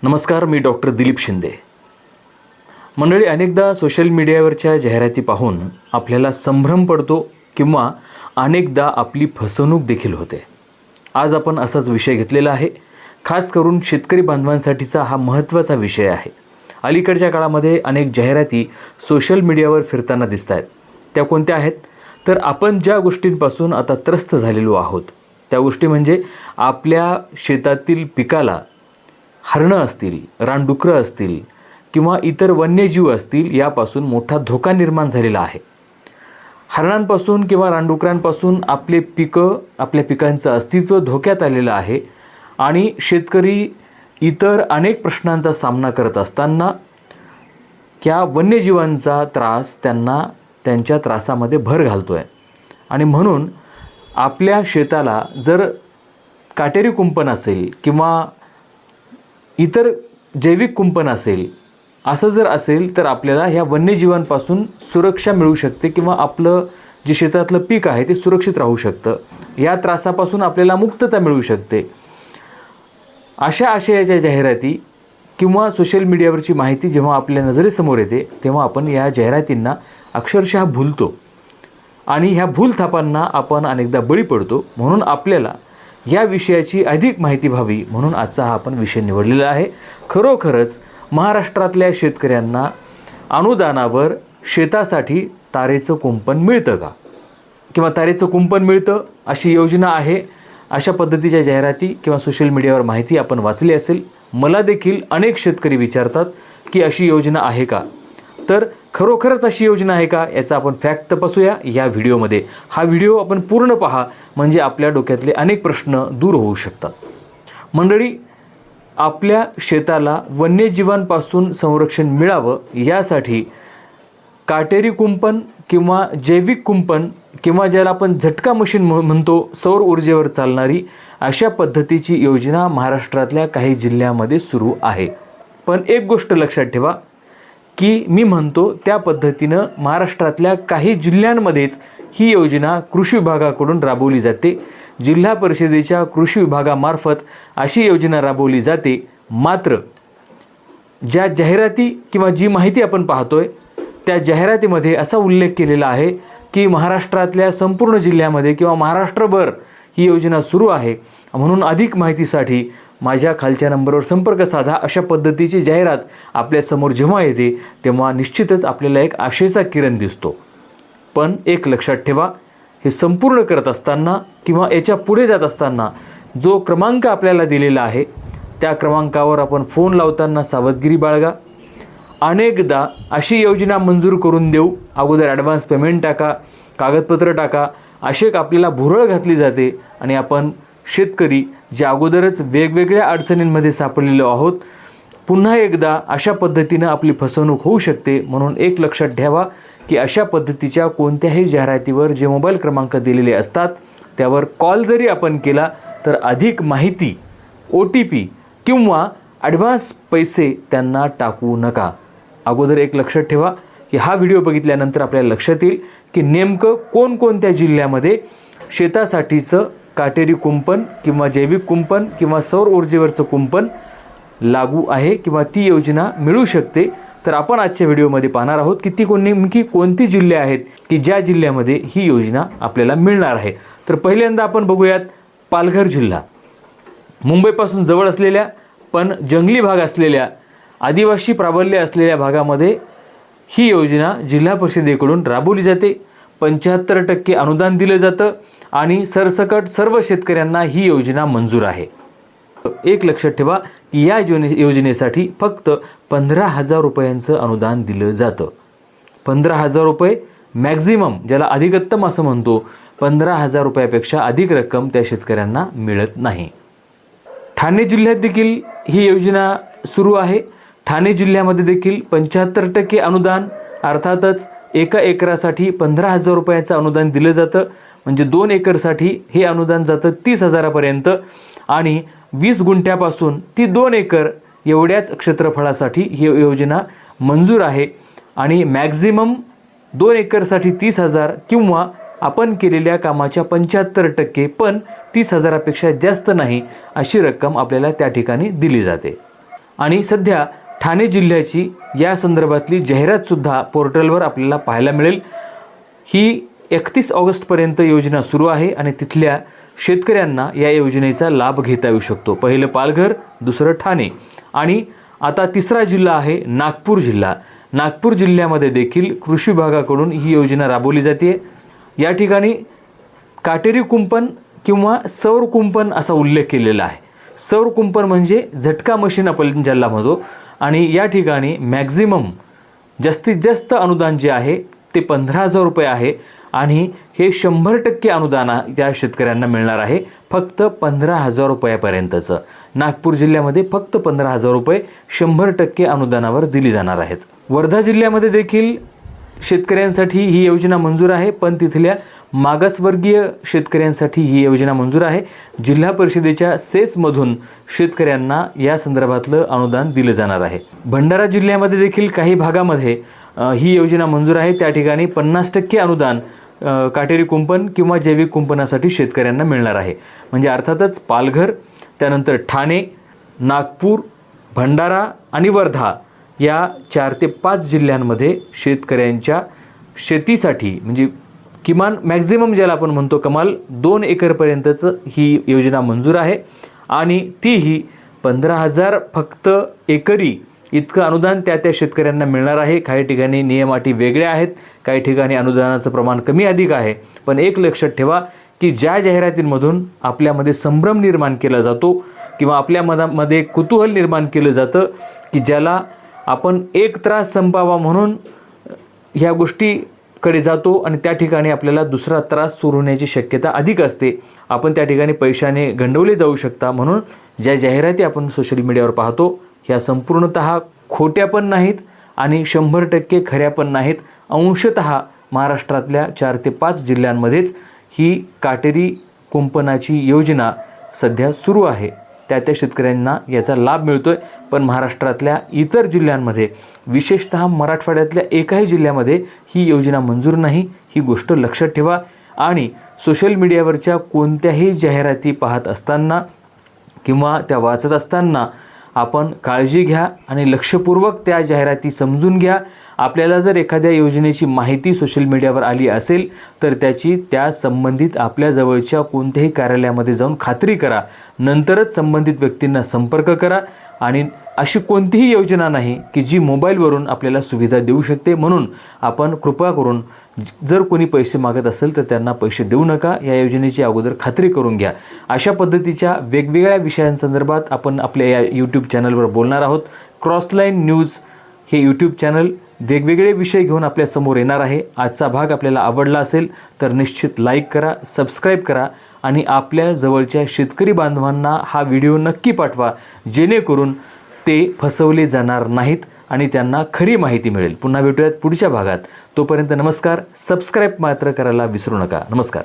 नमस्कार, मी डॉक्टर दिलीप शिंदे. मंडळी, अनेकदा सोशल मीडियावरच्या जाहिराती पाहून आपल्याला संभ्रम पडतो किंवा अनेकदा आपली फसवणूक देखील होते. आज आपण असाच विषय घेतलेला आहे. खास करून शेतकरी बांधवांसाठीचा हा महत्त्वाचा विषय आहे. अलीकडच्या काळामध्ये अनेक जाहिराती सोशल मीडियावर फिरताना दिसत आहेत. त्या कोणत्या आहेत? तर आपण ज्या गोष्टींपासून आता त्रस्त झालेलो आहोत त्या गोष्टी म्हणजे आपल्या शेतातील पिकाला हरणं असतील, रानडुकरं असतील किंवा इतर वन्यजीव असतील यापासून मोठा धोका निर्माण झालेला आहे. हरणांपासून किंवा रानडुकरांपासून आपल्या पिकांचं अस्तित्व धोक्यात आलेलं आहे आणि शेतकरी इतर अनेक प्रश्नांचा सामना करत असताना त्या वन्यजीवांचा त्रास त्यांच्या त्रासामध्ये भर घालतो आहे. आणि म्हणून आपल्या शेताला जर काटेरी कुंपण असेल किंवा इतर जैविक कुंपण असेल, असं जर असेल तर आपल्याला ह्या वन्यजीवांपासून सुरक्षा मिळू शकते किंवा आपलं जे शेतातलं पीक आहे ते सुरक्षित राहू शकतं. या त्रासापासून आपल्याला मुक्तता मिळू शकते. अशा आशयाच्या जाहिराती किंवा सोशल मीडियावरची माहिती जेव्हा आपल्या नजरेसमोर येते तेव्हा आपण या जाहिरातींना अक्षरशः भुलतो आणि ह्या भूलथापांना आपण अनेकदा बळी पडतो. म्हणून आपल्याला या विषयाची अधिक माहिती व्हावी म्हणून आजचा हा आपण विषय निवडलेला आहे. खरोखरच महाराष्ट्रातल्या शेतकऱ्यांना अनुदानावर शेतासाठी तारेचं कुंपण मिळतं का किंवा तारेचं कुंपण मिळतं अशी योजना आहे? अशा पद्धतीच्या जाहिराती किंवा सोशल मीडियावर माहिती आपण वाचली असेल. मला देखील अनेक शेतकरी विचारतात की अशी योजना आहे का? तर खरोखरच अशी योजना आहे का याचा आपण फॅक्ट तपासूया या व्हिडिओमध्ये. हा व्हिडिओ आपण पूर्ण पहा म्हणजे आपल्या डोक्यातले अनेक प्रश्न दूर होऊ शकतात. मंडळी, आपल्या शेताला वन्यजीवांपासून संरक्षण मिळावं यासाठी काटेरी कुंपण किंवा जैविक कुंपण किंवा ज्याला आपण झटका मशीन म्हणतो, सौर ऊर्जेवर चालणारी अशा पद्धतीची योजना महाराष्ट्रातल्या काही जिल्ह्यामध्ये सुरू आहे. पण एक गोष्ट लक्षात ठेवा की मी म्हणतो त्या पद्धतीनं महाराष्ट्रातल्या काही जिल्ह्यांमध्येच ही योजना कृषी विभागाकडून राबवली जाते. जिल्हा परिषदेच्या कृषी विभागामार्फत अशी योजना राबवली जाते. मात्र ज्या जाहिराती किंवा जी माहिती आपण पाहतोय त्या जाहिरातीमध्ये असा उल्लेख केलेला आहे की महाराष्ट्रातल्या संपूर्ण जिल्ह्यामध्ये किंवा महाराष्ट्रभर ही योजना सुरू आहे. म्हणून अधिक माहितीसाठी माझ्या खालच्या नंबरवर संपर्क साधा. अशा पद्धतीची जाहिरात आपल्यासमोर जेव्हा येते तेव्हा निश्चितच आपल्याला एक आशेचा किरण दिसतो. पण एक लक्षात ठेवा, हे संपूर्ण करत असताना किंवा याच्या पुढे जात असताना जो क्रमांक आपल्याला दिलेला आहे त्या क्रमांकावर आपण फोन लावताना सावधगिरी बाळगा. अनेकदा अशी योजना मंजूर करून देऊ, अगोदर ॲडव्हान्स पेमेंट टाका, कागदपत्र टाका, अशी एक आपल्याला भुरळ घातली जाते आणि आपण शेतकरी जे अगोदरच वेगवेगळ्या अडचणींमध्ये सापडलेलो आहोत, पुन्हा एकदा अशा पद्धतीनं आपली फसवणूक होऊ शकते. म्हणून एक लक्षात ठेवा की अशा पद्धतीच्या कोणत्याही जाहिरातीवर जे मोबाईल क्रमांक दिलेले असतात त्यावर कॉल जरी आपण केला तर अधिक माहिती, OTP किंवा ॲडव्हान्स पैसे त्यांना टाकू नका. अगोदर एक लक्षात ठेवा की हा व्हिडिओ बघितल्यानंतर आपल्याला लक्षात येईल की नेमकं कोणकोणत्या जिल्ह्यामध्ये शेतासाठीचं काटेरी कुंपण किंवा जैविक कुंपण किंवा सौर ऊर्जेवरचं कुंपण लागू आहे किंवा ती योजना मिळू शकते. तर आपण आजच्या व्हिडिओमध्ये पाहणार आहोत की ती नेमकी कोणती जिल्हे आहेत की ज्या जिल्ह्यामध्ये ही योजना आपल्याला मिळणार आहे. तर पहिल्यांदा आपण बघूयात पालघर जिल्हा. मुंबईपासून जवळ असलेल्या पण जंगली भाग असलेल्या, आदिवासी प्राबल्य असलेल्या भागामध्ये ही योजना जिल्हा परिषदेकडून राबवली जाते. 75% अनुदान दिलं जातं आणि सरसकट सर्व शेतकऱ्यांना ही योजना मंजूर आहे. एक लक्षात ठेवा की या योजनेसाठी फक्त 15,000 रुपयांचं अनुदान दिलं जातं. 15,000 रुपये मॅक्झिमम, ज्याला अधिकतम असं म्हणतो. 15,000 रुपयापेक्षा अधिक रक्कम त्या शेतकऱ्यांना मिळत नाही. ठाणे जिल्ह्यात देखील ही योजना सुरू आहे. ठाणे जिल्ह्यामध्ये देखील 75% अनुदान, अर्थातच एका एकरासाठी 15,000 रुपयाचं अनुदान दिलं जातं. म्हणजे 2 एकरसाठी हे अनुदान जातं 30,000पर्यंत आणि 20 गुंठ्यापासून ती 2 एकर एवढ्याच क्षेत्रफळासाठी ही योजना मंजूर आहे. आणि मॅक्झिमम 2 एकरसाठी 30,000 किंवा आपण केलेल्या कामाच्या 75% पण 30,000पेक्षा जास्त नाही अशी रक्कम आपल्याला त्या ठिकाणी दिली जाते. आणि सध्या ठाणे जिल्ह्याची या संदर्भातली जाहिरातसुद्धा पोर्टलवर आपल्याला पाहायला मिळेल. ही 31 ऑगस्टपर्यंत योजना सुरू आहे आणि तिथल्या शेतकऱ्यांना या योजनेचा लाभ घेता येऊ शकतो. पहिलं पालघर, दुसरं ठाणे आणि आता तिसरा जिल्हा आहे नागपूर जिल्हा. नागपूर जिल्ह्यामध्ये देखील कृषी विभागाकडून ही योजना राबवली जाते. या ठिकाणी काटेरी कुंपण किंवा सौर कुंपण असा उल्लेख केलेला आहे. सौर कुंपण म्हणजे झटका मशीन आपण ज्याला म्हणतो आणि या ठिकाणी मॅक्झिमम जास्तीत जास्त अनुदान जे आहे ते 15,000 रुपये आहे आणि हे 100% अनुदान त्या शेतकऱ्यांना मिळणार आहे. फक्त 15,000 रुपयापर्यंतचं. नागपूर जिल्ह्यामध्ये फक्त 15,000 रुपये 100% अनुदानावर दिली जाणार आहेत. वर्धा जिल्ह्यामध्ये देखील शेतकऱ्यांसाठी ही योजना मंजूर आहे, पण तिथल्या मागासवर्गीय शेतकऱ्यांसाठी ही योजना मंजूर आहे. जिल्हा परिषदेच्या सेसमधून शेतकऱ्यांना या संदर्भातलं अनुदान दिलं जाणार आहे. भंडारा जिल्ह्यामध्ये देखील काही भागामध्ये ही योजना मंजूर आहे. त्या ठिकाणी 50% अनुदान काटेरी कुंपण किंवा जैविक कुंपणासाठी शेतकऱ्यांना मिळणार आहे. म्हणजे अर्थातच पालघर, त्यानंतर ठाणे, नागपूर, भंडारा आणि वर्धा या 4 ते 5 जिल्ह्यांमध्ये शेतकऱ्यांच्या शेतीसाठी म्हणजे किमान मॅक्झिमम ज्याला आपण म्हणतो कमाल 2 एकरपर्यंतचं ही योजना मंजूर आहे आणि तीही 15,000 फक्त एकरी इतकं अनुदान त्या शेतकऱ्यांना मिळणार आहे. काही ठिकाणी नियम अटी वेगळ्या आहेत, काही ठिकाणी अनुदानाचं प्रमाण कमी अधिक आहे. पण एक लक्षात ठेवा की ज्या जाहिरातींमधून आपल्यामध्ये संभ्रम निर्माण केला जातो किंवा आपल्या मनामध्ये कुतूहल निर्माण केलं जातं की ज्याला आपण एक त्रास संपावा म्हणून ह्या गोष्टीकडे जातो आणि त्या ठिकाणी आपल्याला दुसरा त्रास सुरू होण्याची शक्यता अधिक असते. आपण त्या ठिकाणी पैशाने गंडवले जाऊ शकता. म्हणून ज्या जाहिराती आपण सोशल मीडियावर पाहतो ह्या संपूर्णतः खोट्या पण नाहीत आणि 100% खऱ्या पण नाहीत. अंशतः महाराष्ट्रातल्या 4 ते 5 जिल्ह्यांमध्येच ही काटेरी कुंपणाची योजना सध्या सुरू आहे. त्या शेतकऱ्यांना याचा लाभ मिळतोय. पण महाराष्ट्रातल्या इतर जिल्ह्यांमध्ये विशेषतः मराठवाड्यातल्या एकाही जिल्ह्यामध्ये ही योजना मंजूर नाही. ही गोष्ट लक्षात ठेवा आणि सोशल मीडियावरच्या कोणत्याही जाहिराती पाहत असताना किंवा त्या वाचत असताना आपण काळजी घ्या आणि लक्षपूर्वक त्या जाहिराती समजून घ्या. आपल्याला जर एखाद्या योजनेची माहिती सोशल मीडियावर आली असेल तर त्याची त्या संबंधित आपल्या जवळच्या कोणत्याही कार्यालयामध्ये जाऊन खात्री करा. नंतरच संबंधित व्यक्तींना संपर्क करा. आणि अशी कोणतीही योजना नाही की जी मोबाईलवरून आपल्याला सुविधा देऊ शकते. म्हणून आपण कृपा करून जर कोणी पैसे मागत असेल तर त्यांना पैसे देऊ नका. या योजनेची अगोदर खात्री करून घ्या. अशा पद्धतीच्या वेगवेगळ्या विषयांसंदर्भात आपण आपल्या या यूट्यूब चॅनलवर बोलणार आहोत. क्रॉसलाईन न्यूज हे यूट्यूब चॅनल वेगवेगळे विषय घेऊन आपल्यासमोर येणार आहे. आजचा भाग आपल्याला आवडला असेल तर निश्चित लाईक करा, सबस्क्राईब करा आणि आपल्या जवळच्या शेतकरी बांधवांना हा व्हिडिओ नक्की पाठवा, जेणेकरून ते फसवले जाणार नाहीत आणि त्यांना खरी माहिती मिळेल. पुन्हा भेटूयात पुढच्या भागात. तोपर्यंत नमस्कार. सबस्क्राईब मात्र करायला विसरू नका. नमस्कार.